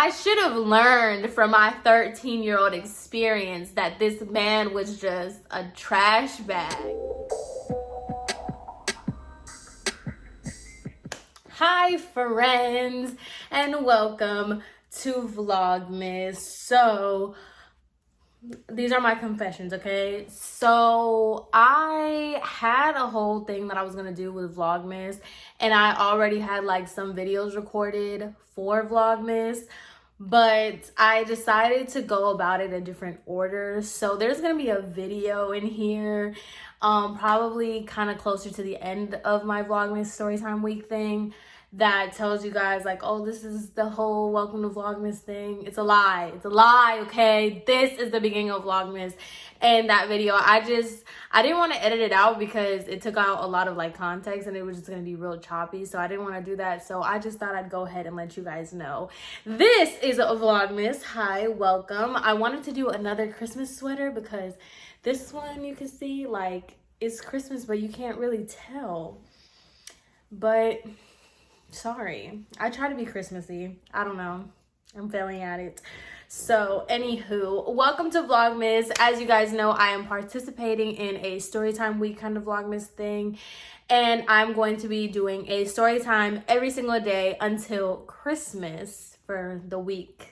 I should have learned from my 13-year-old experience that this man was just a trash bag. Hi friends, and welcome to Vlogmas. So these are my confessions, okay? So I had a whole thing that I was gonna do with Vlogmas, and I already had like some videos recorded for Vlogmas, but I decided to go about it a different order. So there's gonna be a video in here, probably kind of closer to the end of my Vlogmas Storytime week thing, that tells you guys like, oh, this is the whole welcome to Vlogmas thing. It's a lie. It's a lie, okay? This is the beginning of Vlogmas. And that video, I didn't want to edit it out because it took out a lot of like context and it was just going to be real choppy. So I didn't want to do that. So I just thought I'd go ahead and let you guys know. This is a Vlogmas. Hi, welcome. I wanted to do another Christmas sweater because this one you can see like it's Christmas, but you can't really tell. But sorry, I try to be Christmassy. I don't know, I'm failing at it. So anywho, welcome to Vlogmas. As you guys know, I am participating in a Storytime week kind of Vlogmas thing, and I'm going to be doing a Storytime every single day until Christmas for the week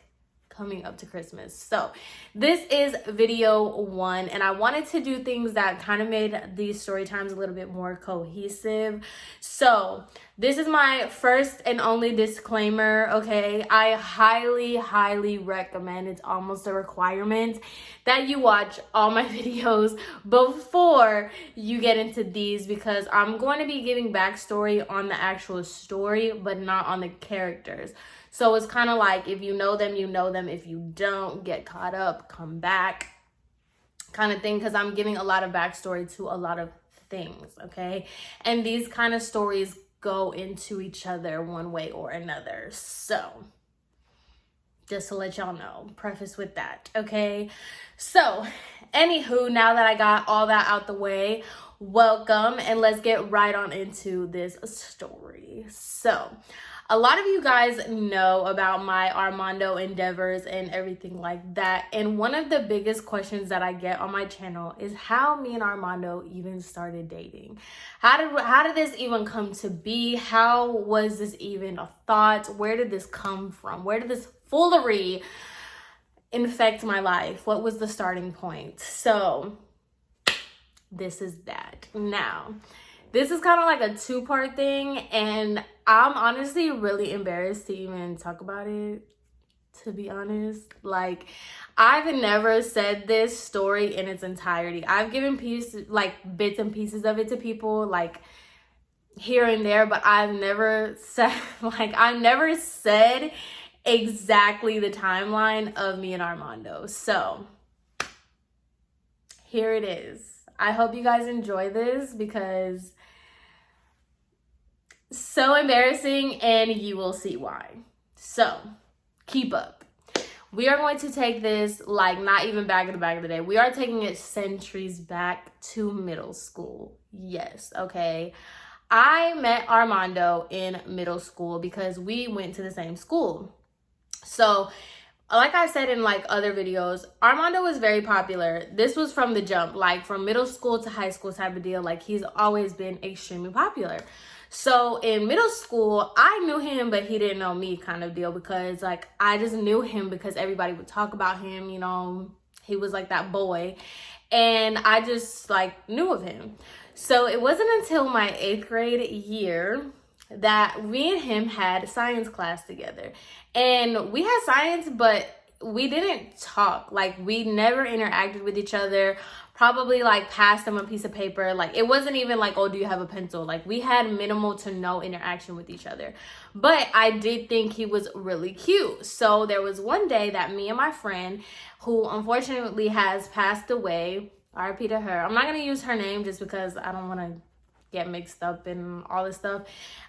coming up to Christmas. So this is video 1, and I wanted to do things that kind of made these story times a little bit more cohesive. So this is my first and only disclaimer, okay? I highly recommend, it's almost a requirement, that you watch all my videos before you get into these, because I'm going to be giving backstory on the actual story but not on the characters. So it's kind of like, if you know them, you know them. If you don't, get caught up, come back kind of thing, because I'm giving a lot of backstory to a lot of things, okay? And these kind of stories go into each other one way or another. So just to let y'all know, preface with that, okay? So anywho, now that I got all that out the way, welcome, and let's get right on into this story. So a lot of you guys know about my Armando endeavors and everything like that. And one of the biggest questions that I get on my channel is how me and Armando even started dating. How did this even come to be? How was this even a thought? Where did this come from? Where did this foolery infect my life? What was the starting point? So this is that. Now, this is kind of like a two-part thing, and I'm honestly really embarrassed to even talk about it, to be honest. Like, I've never said this story in its entirety. I've given pieces, like bits and pieces of it to people, like here and there, but I've never said, exactly the timeline of me and Armando. So here it is. I hope you guys enjoy this because so embarrassing, and you will see why. So keep up. We are going to take this like not even back in the back of the day. We are taking it centuries back to middle school. Yes, okay. I met Armando in middle school because we went to the same school. So like I said in like other videos, Armando was very popular. This was from the jump, like from middle school to high school type of deal. Like, he's always been extremely popular. So in middle school, I knew him, but he didn't know me kind of deal, because like I just knew him because everybody would talk about him, you know, he was like that boy, and I just like knew of him. So it wasn't until my 8th grade year that we and him had science class together, and we had science, but we didn't talk. Like, we never interacted with each other. Probably like passed him a piece of paper. Like, it wasn't even like, oh, do you have a pencil? Like, we had minimal to no interaction with each other, but I did think he was really cute. So there was one day that me and my friend, who unfortunately has passed away, RIP to her, I'm not gonna use her name just because I don't want to get mixed up and all this stuff,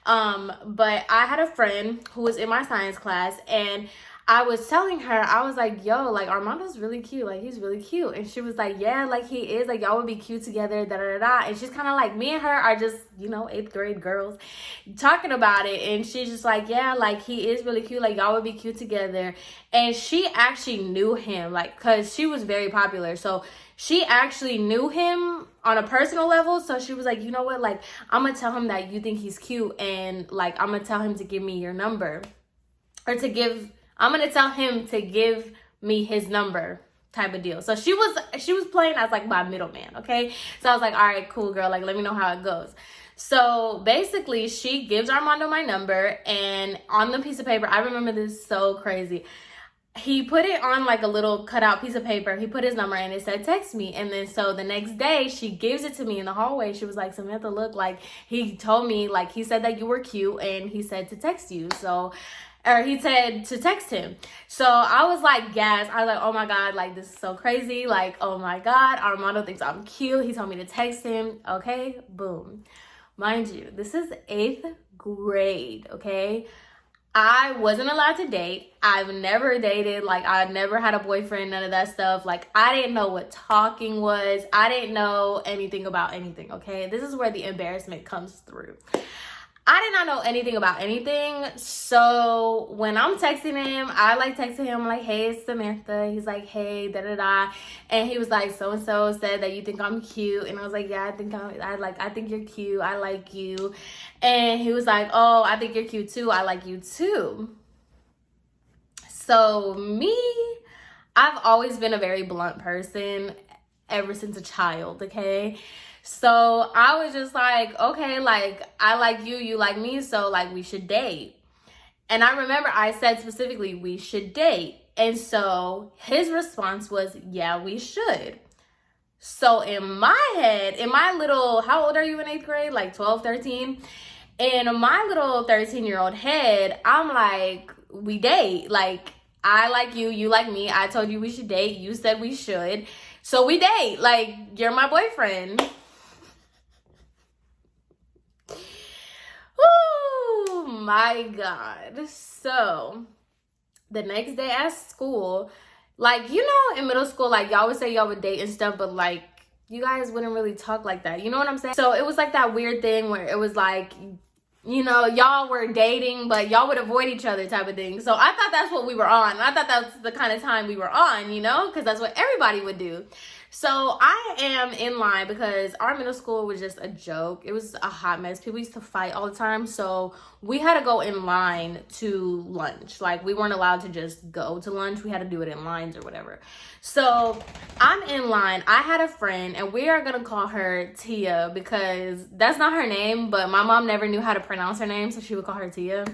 but I had a friend who was in my science class, and I was telling her, I was like, yo, like, Armando's really cute. Like, he's really cute. And she was like, yeah, like, he is. Like, y'all would be cute together, da-da-da-da. And she's kind of like, me and her are just, you know, 8th grade girls talking about it. And she's just like, yeah, like, he is really cute. Like, y'all would be cute together. And she actually knew him, like, because she was very popular. So she actually knew him on a personal level. So she was like, you know what? Like, I'm going to tell him that you think he's cute. And, like, I'm going to tell him to give me your number. Or I'm going to tell him to give me his number type of deal. So she was playing as like my middleman, okay? So I was like, all right, cool, girl. Like, let me know how it goes. So basically, she gives Armando my number, and on the piece of paper, I remember this so crazy. He put it on like a little cutout piece of paper. He put his number and it said, text me. And then so the next day, she gives it to me in the hallway. She was like, Samantha, look, like, he told me, like, he said that you were cute and he said to text you. Or he said to text him. So I was like, gas. I was like, oh my God, like, this is so crazy. Like, oh my God, Armando thinks I'm cute. He told me to text him. Okay, boom. Mind you, this is 8th grade, okay? I wasn't allowed to date. I've never dated. Like, I never had a boyfriend, none of that stuff. Like, I didn't know what talking was. I didn't know anything about anything, okay? This is where the embarrassment comes through. I did not know anything about anything. So when I'm texting him, I like texting him like, hey, it's Samantha. He's like, hey, da-da-da. And he was like, so-and-so said that you think I'm cute. And I was like, yeah, I think you're cute. I like you. And he was like, oh, I think you're cute too. I like you too. So me, I've always been a very blunt person ever since a child, okay? So I was just like, okay, like, I like you, you like me, so like, we should date. And I remember I said specifically, we should date. And so his response was, yeah, we should. So in my head, in my little, how old are you in 8th grade? Like 12, 13? In my little 13-year-old head, I'm like, we date. Like, I like you, you like me. I told you we should date. You said we should. So we date. Like, you're my boyfriend. Oh my God. So the next day at school, like, you know, in middle school, like, y'all would say y'all would date and stuff, but like, you guys wouldn't really talk like that. You know what I'm saying? So it was like that weird thing where it was like, you know, y'all were dating, but y'all would avoid each other type of thing. So I thought that's what we were on. I thought that's the kind of time we were on, you know, because that's what everybody would do. So I am in line because our middle school was just a joke. It was a hot mess. People used to fight all the time. So we had to go in line to lunch. Like, we weren't allowed to just go to lunch. We had to do it in lines or whatever. So I'm in line. I had a friend, and we are going to call her Tia because that's not her name, but my mom never knew how to pronounce her name, so she would call her Tia.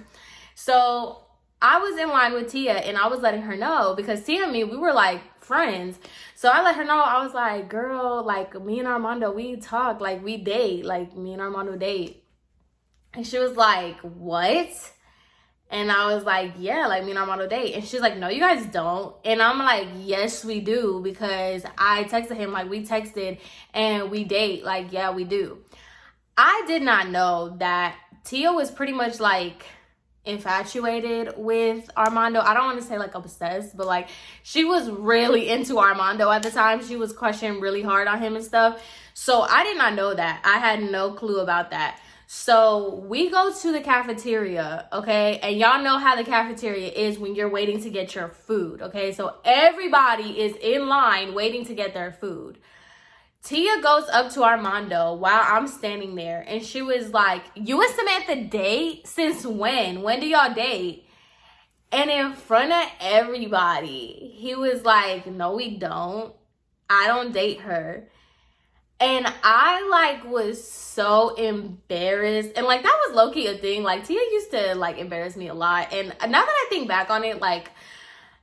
So I was in line with Tia, and I was letting her know because Tia and me, we were like friends. So I let her know. I was like, girl, like, me and Armando, we talk, like, we date, like, me and Armando date. And she was like, what? And I was like, yeah, like, me and Armando date. And she's like, no, you guys don't. And I'm like, yes, we do, because I texted him, like, we texted and we date, like, yeah, we do. I did not know that Tia was pretty much like infatuated with Armando. I don't want to say like obsessed, but like, she was really into Armando at the time. She was crushing really hard on him and stuff. So I did not know that. I had no clue about that. So we go to the cafeteria, okay? And y'all know how the cafeteria is when you're waiting to get your food, okay? So everybody is in line waiting to get their food. Tia goes up to Armando while I'm standing there, and she was like, you and Samantha date? Since when? When do y'all date? And in front of everybody, he was like, no, we don't. I don't date her. And I like was so embarrassed. And like, that was low-key a thing. Like, Tia used to like embarrass me a lot. And now that I think back on it, like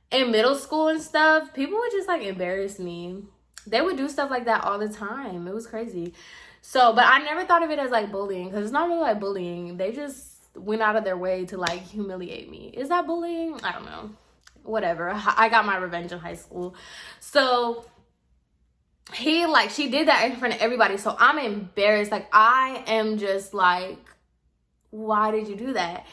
in middle school and stuff, people would just like embarrass me. They would do stuff like that all the time. It was crazy. So, but I never thought of it as like bullying, because it's not really like bullying. They just went out of their way to like humiliate me. Is that bullying? I don't know. Whatever. I got my revenge in high school. So she did that in front of everybody. So I'm embarrassed. Like, I am just like, why did you do that?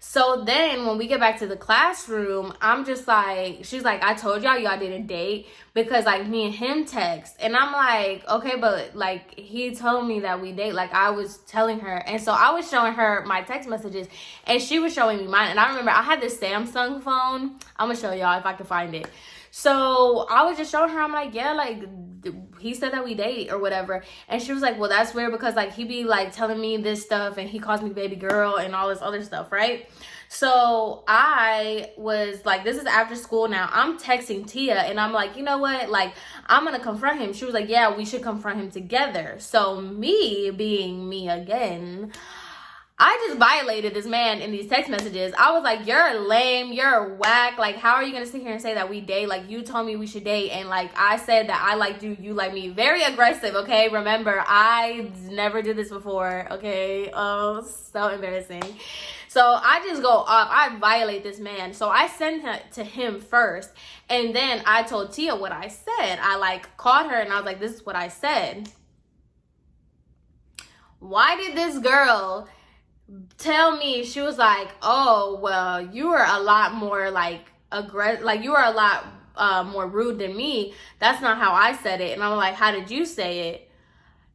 So then when we get back to the classroom, I'm just like, she's like, I told y'all didn't date because like me and him text. And I'm like, okay, but like he told me that we date. Like I was telling her. And so I was showing her my text messages and she was showing me mine. And I remember I had this Samsung phone. I'm gonna show y'all if I can find it. So I was just showing her, I'm like, yeah, like he said that we date or whatever. And she was like, well, that's weird because like he be like telling me this stuff and he calls me baby girl and all this other stuff, right? So I was like, this is after school now. I'm texting Tia and I'm like, you know what? Like, I'm going to confront him. She was like, yeah, we should confront him together. So me being me again, I just violated this man in these text messages. I was like, you're lame, you're whack. Like, how are you gonna sit here and say that we date? Like, you told me we should date. And like, I said that I liked you, you like me. Very aggressive, okay? Remember, I never did this before, okay? Oh, so embarrassing. So I just go off. I violate this man. So I sent it to him first. And then I told Tia what I said. I like called her and I was like, this is what I said. Why did this girl tell me? She was like, oh, well, you were a lot more like aggressive, like you were a lot more rude than me. That's not how I said it. And I'm like, how did you say it?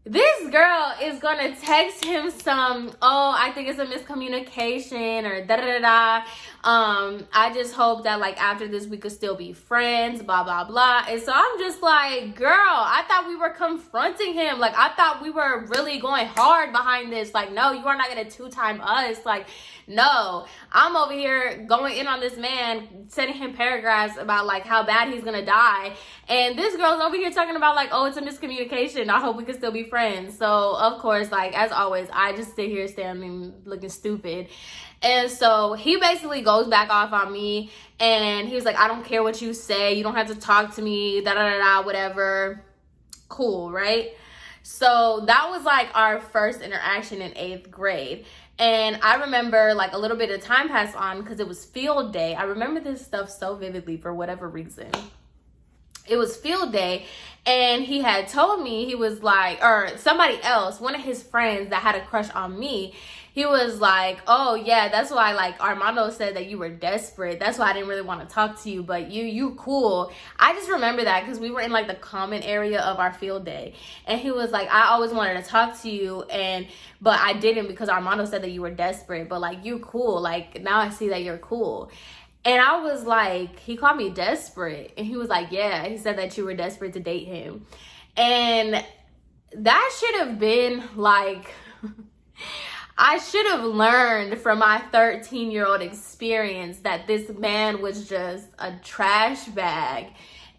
This girl is gonna text him some, oh, I think it's a miscommunication or da-da-da-da. I just hope that like after this we could still be friends, blah, blah, blah. And so I'm just like, girl, I thought we were confronting him. Like, I thought we were really going hard behind this. Like, no, you are not gonna two-time us. Like, no, I'm over here going in on this man, sending him paragraphs about like how bad he's gonna die. And this girl's over here talking about like, oh, it's a miscommunication. I hope we can still be friends. So of course, like as always, I just sit here standing looking stupid. And so he basically goes back off on me and he was like, I don't care what you say. You don't have to talk to me, da da da da, whatever. Cool, right? So that was like our first interaction in 8th grade. And I remember like a little bit of time passed on because it was field day. I remember this stuff so vividly for whatever reason. It was field day and he had told me, he was like, or somebody else, one of his friends that had a crush on me, he was like, oh yeah, that's why like Armando said that you were desperate. That's why I didn't really want to talk to you, but you cool. I just remember that because we were in like the common area of our field day. And he was like, I always wanted to talk to you, but I didn't because Armando said that you were desperate, but like you cool. Like now I see that you're cool. And I was like, he called me desperate. And he was like, yeah, he said that you were desperate to date him. And that should have been like, I should have learned from my 13-year-old experience that this man was just a trash bag.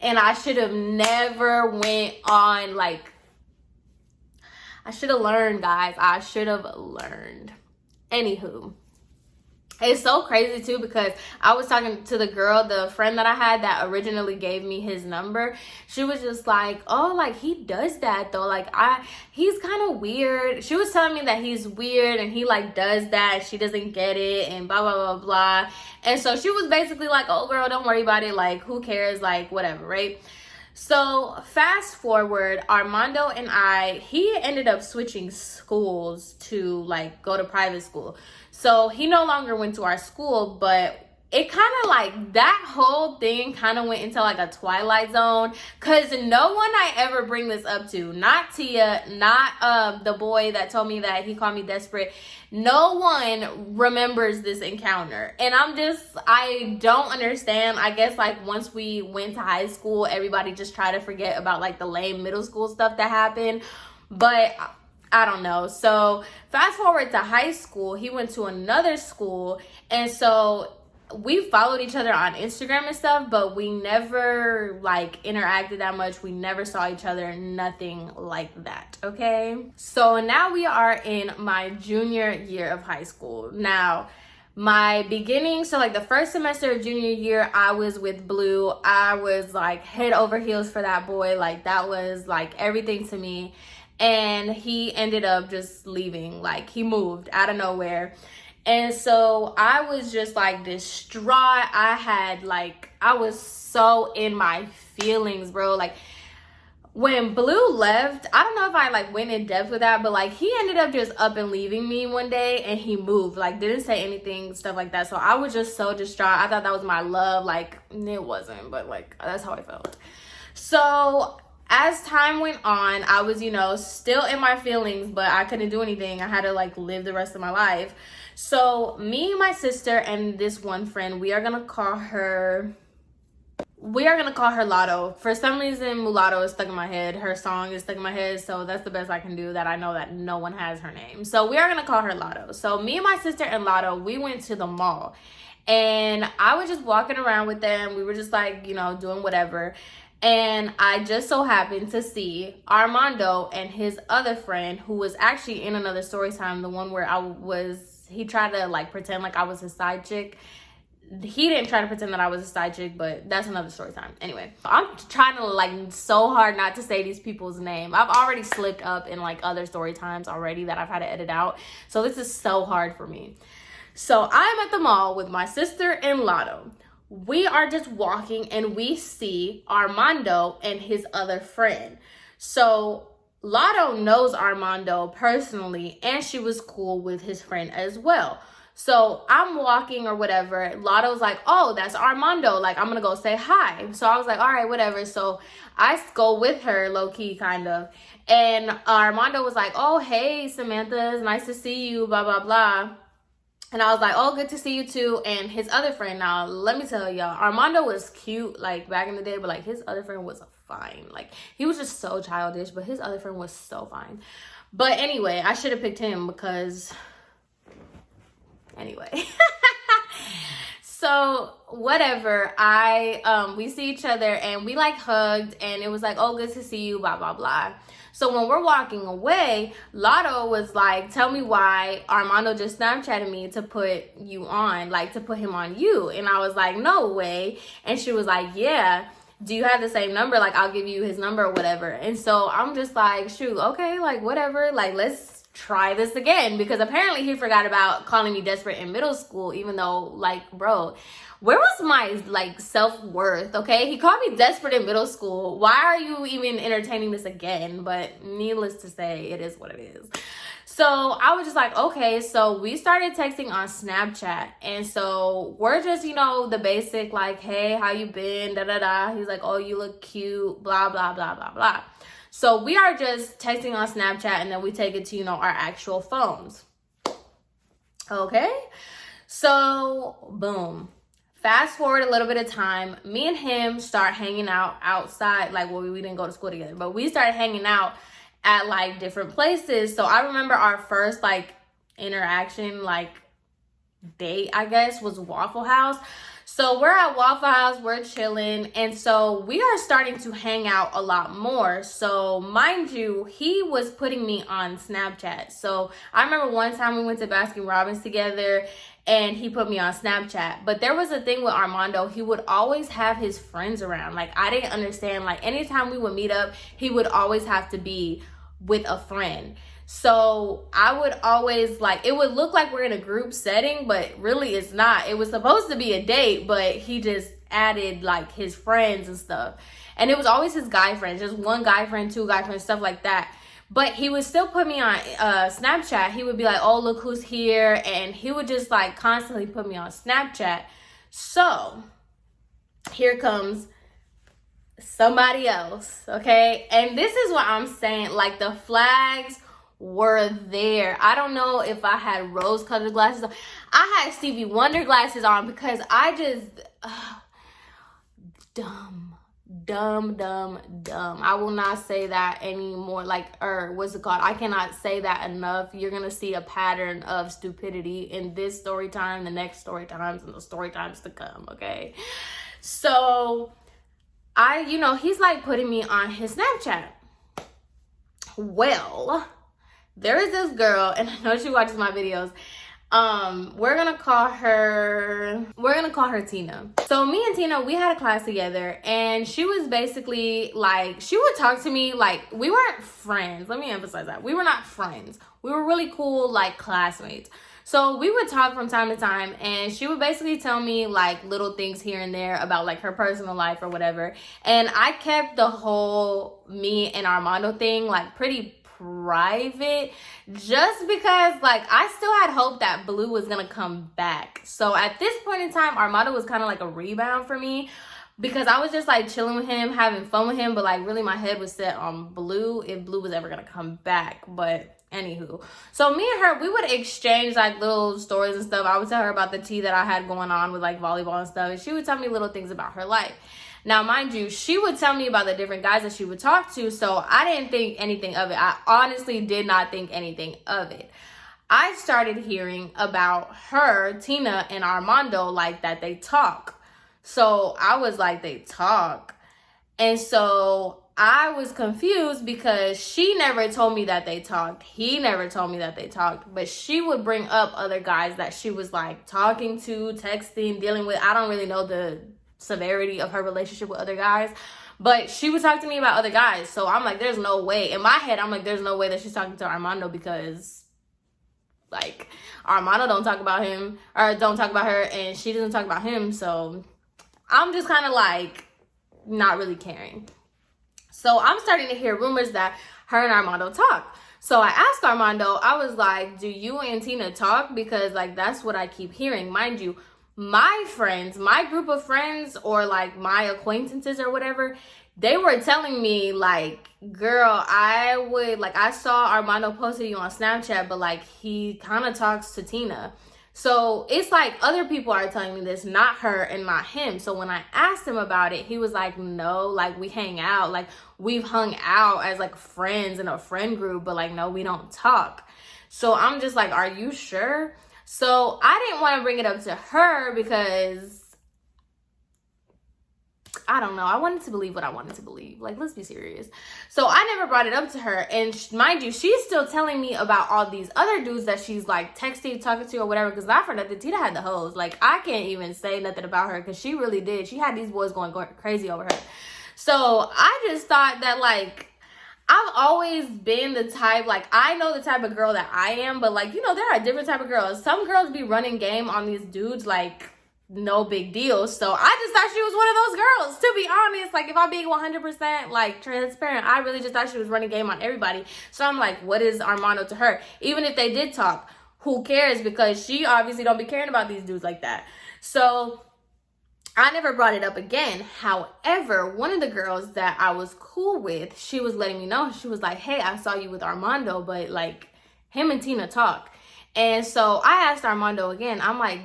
And I should have never went on, like, I should have learned, guys. I should have learned. Anywho. It's so crazy too because I was talking to the girl, the friend that I had that originally gave me his number. She was just like, oh, like he does that though. Like he's kind of weird. She was telling me that he's weird and he like does that. She doesn't get it and blah, blah, blah, blah. And so she was basically like, oh girl, don't worry about it. Like who cares? Like whatever, right? So fast forward, Armando and he ended up switching schools to like go to private school. So he no longer went to our school, but it kind of like that whole thing kind of went into like a twilight zone because no one I ever bring this up to, not Tia, not the boy that told me that he called me desperate. No one remembers this encounter. And I don't understand. I guess like once we went to high school, everybody just tried to forget about like the lame middle school stuff that happened. But I don't know. So fast forward to high school, he went to another school. And so we followed each other on Instagram and stuff, but we never like interacted that much. We never saw each other, nothing like that, okay? So now we are in my junior year of high school. Now, my beginning, so like the first semester of junior year, I was with Blue. I was like head over heels for that boy. Like that was like everything to me. And he ended up just leaving. Like he moved out of nowhere. And so I was just like distraught. I was so in my feelings, bro. Like when Blue left, I don't know if I like went in depth with that, but like he ended up just up and leaving me one day, and he moved, like didn't say anything, stuff like that. So I was just so distraught. I thought that was my love. Like it wasn't, but like that's how I felt. So as time went on, I was, you know, still in my feelings, but I couldn't do anything. I had to like live the rest of my life. So me, my sister, and this one friend, we are gonna call her Lotto. For some reason, Mulatto is stuck in my head. Her song is stuck in my head, so that's the best I can do, that I know that no one has her name. So we are gonna call her Lotto. So me and my sister and Lotto, we went to the mall, and I was just walking around with them. We were just like, you know, doing whatever. And I just so happened to see Armando and his other friend, who was actually in another story time, the one where he tried to like pretend like I was his side chick. He didn't try to pretend that I was a side chick, but that's another story time. Anyway, I'm trying to like so hard not to say these people's name. I've already slipped up in like other story times already that I've had to edit out. So this is so hard for me. So I'm at the mall with my sister and Lotto. We are just walking and we see Armando and his other friend. So Lotto knows Armando personally, and she was cool with his friend as well. So I'm walking or whatever. Lotto's like, oh, that's Armando. Like, I'm going to go say hi. So I was like, all right, whatever. So I go with her low key kind of. And Armando was like, oh, hey, Samantha, it's nice to see you, blah, blah, blah. And I was like, oh, good to see you too. And his other friend, now, let me tell y'all, Armando was cute, like, back in the day. But, like, his other friend was fine. Like, he was just so childish. But his other friend was so fine. But anyway, I should have picked him because... Anyway. So, whatever. We see each other. And we, like, hugged. And it was like, oh, good to see you, blah, blah, blah. So when we're walking away, Lotto was like, tell me why Armando just Snapchatted me to put you on, like to put him on you. And I was like, no way. And she was like, yeah, do you have the same number? Like, I'll give you his number or whatever. And so I'm just like, shoot, okay, like whatever, like let's try this again. Because apparently he forgot about calling me desperate in middle school, even though like, bro, where was my like self-worth? Okay, he called me desperate in middle school. Why are you even entertaining this again? But needless to say, it is what it is. So I was just like, okay. So we started texting on Snapchat, and so we're just, you know, the basic like, hey, how you been, da da da. He's like, oh, you look cute, blah blah blah blah blah. So we are just texting on Snapchat, and then we take it to, you know, our actual phones. Okay, so boom. Fast forward a little bit of time, me and him start hanging out outside. Like, well, we didn't go to school together, but we started hanging out at like different places. So I remember our first like interaction, like date, I guess, was Waffle House. So we're at Waffle House, we're chilling, and so we are starting to hang out a lot more. So mind you, he was putting me on Snapchat. So I remember one time we went to Baskin Robbins together, and he put me on Snapchat. But there was a thing with Armando, he would always have his friends around. Like, I didn't understand, like anytime we would meet up, he would always have to be with a friend. So I would always like, it would look like we're in a group setting, but really it's not. It was supposed to be a date, but he just added like his friends and stuff. And it was always his guy friends, just one guy friend, two guy friends, stuff like that. But he would still put me on Snapchat. He would be like, oh, look who's here. And he would just like constantly put me on Snapchat. So here comes somebody else, okay? And this is what I'm saying, like the flags were there. I don't know if I had rose-colored glasses on. I had Stevie Wonder glasses on because I just dumb. I will not say that anymore. Like, what's it called? I cannot say that enough. You're gonna see a pattern of stupidity in this story time, the next story times, and the story times to come, okay? So you know, he's like putting me on his Snapchat. Well, there is this girl, and I know she watches my videos. We're gonna call her Tina. So me and Tina, we had a class together, and she was basically like, she would talk to me like, we weren't friends. Let me emphasize that. We were not friends. We were really cool, like classmates. So we would talk from time to time, and she would basically tell me like little things here and there about like her personal life or whatever. And I kept the whole me and Armando thing like pretty private, just because like I still had hope that Blue was gonna come back. So at this point in time, Armando was kind of like a rebound for me, because I was just like chilling with him, having fun with him, but like really my head was set on Blue, if Blue was ever gonna come back. But anywho, so me and her, we would exchange like little stories and stuff. I would tell her about the tea that I had going on with like volleyball and stuff, and she would tell me little things about her life. Now, mind you, she would tell me about the different guys that she would talk to, so I didn't think anything of it. I honestly did not think anything of it. I started hearing about her, Tina, and Armando, like that they talk. So I was like, they talk. And so I was confused because she never told me that they talked. He never told me that they talked. But she would bring up other guys that she was like talking to, texting, dealing with. I don't really know the severity of her relationship with other guys, but she would talk to me about other guys. So I'm like, there's no way. In my head, I'm like, there's no way that she's talking to Armando, because like Armando don't talk about him, or don't talk about her, and she doesn't talk about him. So I'm just kind of like not really caring. So I'm starting to hear rumors that her and Armando talk. So I asked Armando, I was like, do you and Tina talk? Because like that's what I keep hearing. Mind you, my friends, my group of friends, or like my acquaintances or whatever, they were telling me like, girl, I saw Armando posted you on Snapchat, but like he kind of talks to Tina. So it's like other people are telling me this, not her and not him. So when I asked him about it, he was like, no, like we hang out, like we've hung out as like friends in a friend group, but like no, we don't talk. So I'm just like, are you sure? So I didn't want to bring it up to her because I don't know. I wanted to believe what I wanted to believe. Like, let's be serious. So I never brought it up to her. And mind you, she's still telling me about all these other dudes that she's like texting, talking to, or whatever. Because I've heard that Tina had the hoes. Like, I can't even say nothing about her because she really did. She had these boys going crazy over her. So I just thought that like, I've always been the type, like, I know the type of girl that I am, but like, you know, there are different type of girls. Some girls be running game on these dudes like no big deal. So I just thought she was one of those girls, to be honest. Like, if I'm being 100% like transparent, I really just thought she was running game on everybody. So I'm like, what is Armando to her? Even if they did talk, who cares? Because she obviously don't be caring about these dudes like that. So I never brought it up again. However, one of the girls that I was cool with, she was letting me know. She was like, hey, I saw you with Armando, but like him and Tina talk. And so I asked Armando again, I'm like,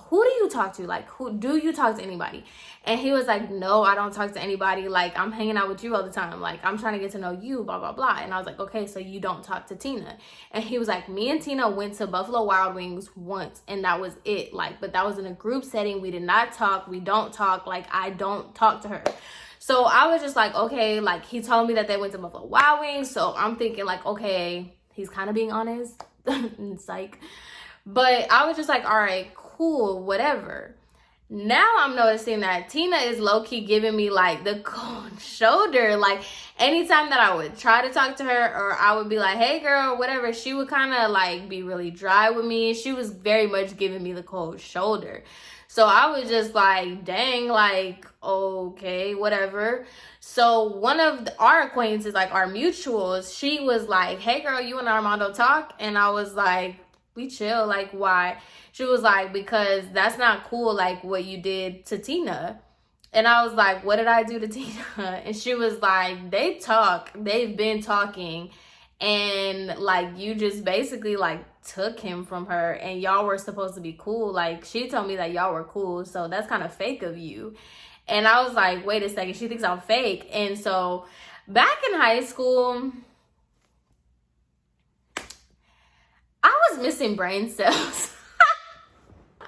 who do you talk to? Like, who do you talk to anybody? And he was like, no, I don't talk to anybody. Like, I'm hanging out with you all the time. Like, I'm trying to get to know you, blah, blah, blah. And I was like, okay, so you don't talk to Tina. And he was like, me and Tina went to Buffalo Wild Wings once, and that was it. Like, but that was in a group setting. We did not talk. We don't talk. Like, I don't talk to her. So I was just like, okay, like, he told me that they went to Buffalo Wild Wings. So I'm thinking like, okay, he's kind of being honest. Psych. But I was just like, all right, cool, whatever. Now I'm noticing that Tina is low-key giving me like the cold shoulder. Like, anytime that I would try to talk to her, or I would be like, hey girl, whatever, she would kind of like be really dry with me. She was very much giving me the cold shoulder. So I was just like, dang, like, okay, whatever. So one of our acquaintances, like our mutuals, she was like, hey girl, you and Armando talk? And I was like, we chill. Like, why? She was like, because that's not cool, like what you did to Tina. And I was like, what did I do to Tina? And she was like, they talk, they've been talking, and like you just basically like took him from her, and y'all were supposed to be cool. Like, she told me that y'all were cool, so that's kind of fake of you. And I was like, wait a second, she thinks I'm fake. And so back in high school, I was missing brain cells.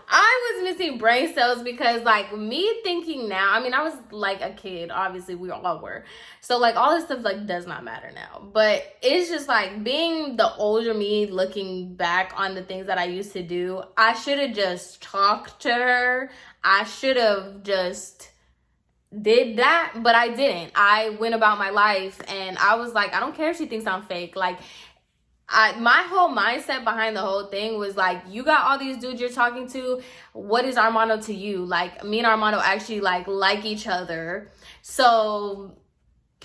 I was missing brain cells because like me thinking now, I mean, I was like a kid, obviously we all were. So like all this stuff like does not matter now. But it's just like being the older me looking back on the things that I used to do, I should have just talked to her. I should have just did that, but I didn't. I went about my life and I was like, I don't care if she thinks I'm fake. Like, my whole mindset behind the whole thing was like, you got all these dudes you're talking to. What is Armando to you? Like, me and Armando actually like each other. So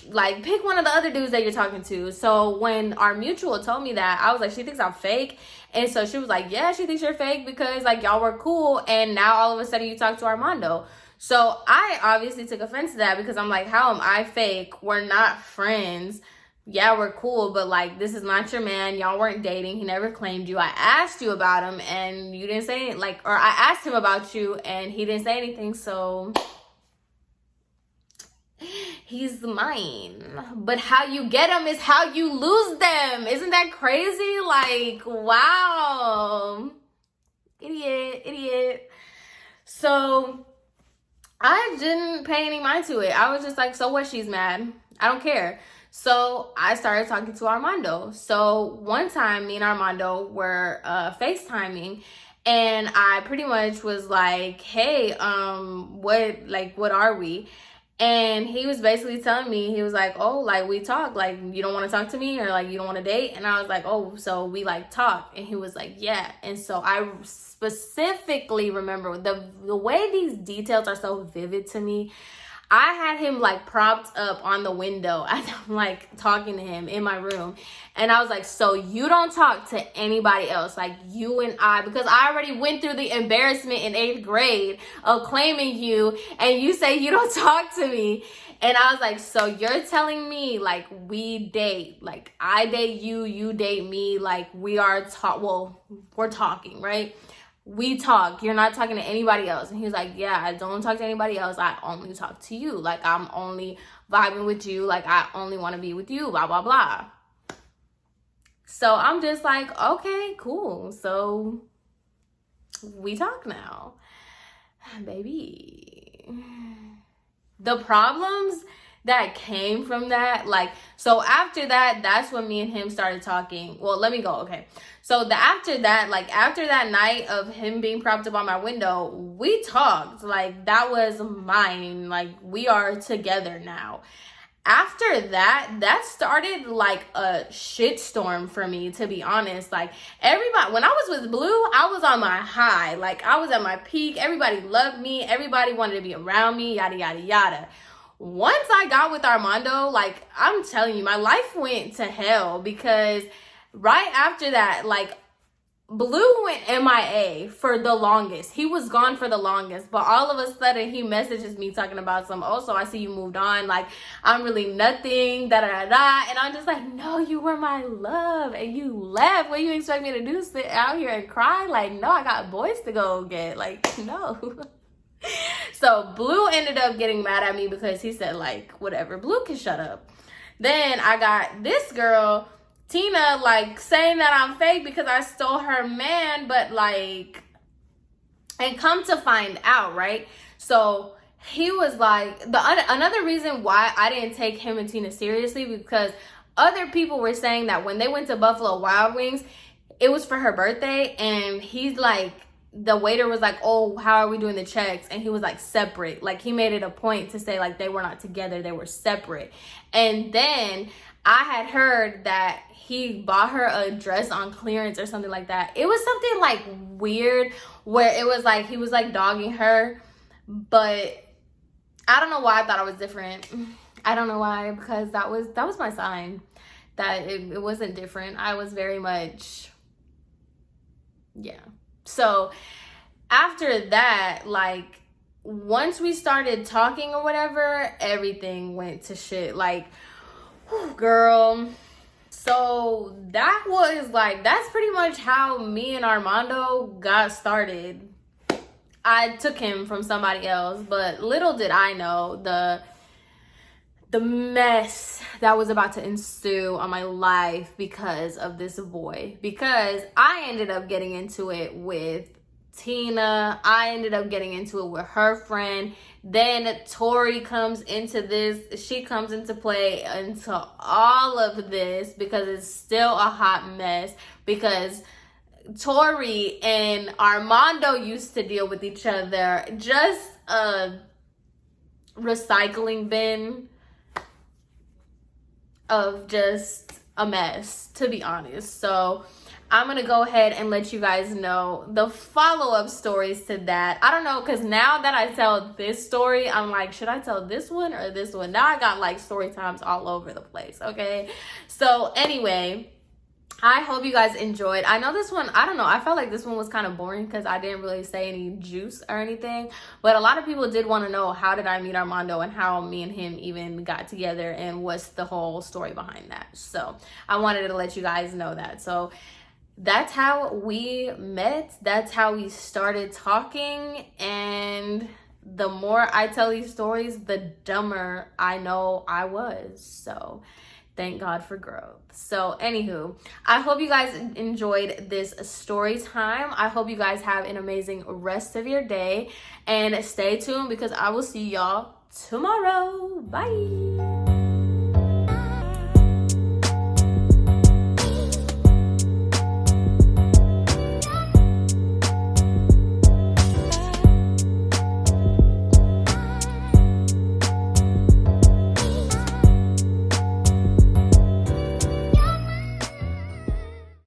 like, pick one of the other dudes that you're talking to. So when our mutual told me that, I was like, she thinks I'm fake. And so she was like, yeah, she thinks you're fake because like y'all were cool, and now all of a sudden you talk to Armando. So I obviously took offense to that because I'm like, how am I fake? We're not friends. Yeah, we're cool, but like, this is not your man. Y'all weren't dating. He never claimed you. I asked you about him and you didn't say anything. Like, or I asked him about you and he didn't say anything. So he's mine. But how you get them is how you lose them. Isn't that crazy? Like, wow. Idiot. So I didn't pay any mind to it. I was just like, so what? She's mad. I don't care. So I started talking to Armando. So one time, me and Armando were FaceTiming, and I pretty much was like, hey, what are we? And he was basically telling me, he was like, oh, like, we talk, like, you don't want to talk to me, or like, you don't want to date? And I was like, oh, so we like talk? And he was like, yeah. And so I specifically remember the way these details are so vivid to me. I had him like propped up on the window as I'm like talking to him in my room. And I was like, so you don't talk to anybody else, like you and I, because I already went through the embarrassment in 8th grade of claiming you, and you say you don't talk to me. And I was like, so you're telling me like we date, like I date you, you date me, like we are we're talking, right? We talk. You're not talking to anybody else. And he was like, yeah, I don't talk to anybody else. I only talk to you. Like, I'm only vibing with you. Like, I only want to be with you, blah, blah, blah. So I'm just like, okay, cool. So we talk now. Baby. The problems that came from that, like, so after that, that's when me and him started talking. Well, let me go. Okay. So after that night of him being propped up on my window, we talked. Like, that was mine. Like, we are together now. After that started like a shitstorm for me, to be honest. Like, everybody, when I was with Blue, I was on my high. Like, I was at my peak. Everybody loved me. Everybody wanted to be around me, yada, yada, yada. Once I got with Armando, like, I'm telling you, my life went to hell, because right after that, like, Blue went MIA for the longest. He was gone for the longest. But all of a sudden, he messages me talking about so I see you moved on. Like, I'm really nothing, da-da-da-da. And I'm just like, no, you were my love. And you left. What do you expect me to do? Sit out here and cry? Like, no, I got boys to go get. Like, no. So Blue ended up getting mad at me because he said, like, whatever, Blue can shut up. Then I got this girl, Tina, like, saying that I'm fake because I stole her man. But like, and come to find out, right? So he was like, another reason why I didn't take him and Tina seriously, because other people were saying that when they went to Buffalo Wild Wings, it was for her birthday, and he's like, the waiter was like, oh, how are we doing the checks? And he was like, separate. Like, he made it a point to say like they were not together, they were separate. And then I had heard that he bought her a dress on clearance or something like that. It was something like weird where it was like he was like dogging her. But I don't know why I thought I was different. I don't know why, because that was my sign that it wasn't different. I was very much, yeah. So after that, like, once we started talking or whatever, everything went to shit. Like, whew, girl. So that was like, that's pretty much how me and Armando got started. I took him from somebody else, but little did I know the mess that was about to ensue on my life because of this boy. Because I ended up getting into it with Tina. I ended up getting into it with her friend. Then Tori comes into this. She comes into play into all of this because it's still a hot mess. Because Tori and Armando used to deal with each other. Just a recycling bin of just a mess, to be honest. So I'm gonna go ahead and let you guys know the follow-up stories to that. I don't know, because now that I tell this story, I'm like, should I tell this one or this one? Now I got like story times all over the place, okay? So anyway, I hope you guys enjoyed. I know this one, I don't know, I felt like this one was kind of boring because I didn't really say any juice or anything. But a lot of people did want to know, how did I meet Armando and how me and him even got together and what's the whole story behind that. So I wanted to let you guys know that. So that's how we met. That's how we started talking. And the more I tell these stories, the dumber I know I was. So thank God for growth. So anywho, I hope you guys enjoyed this story time. I hope you guys have an amazing rest of your day, and stay tuned because I will see y'all tomorrow. Bye.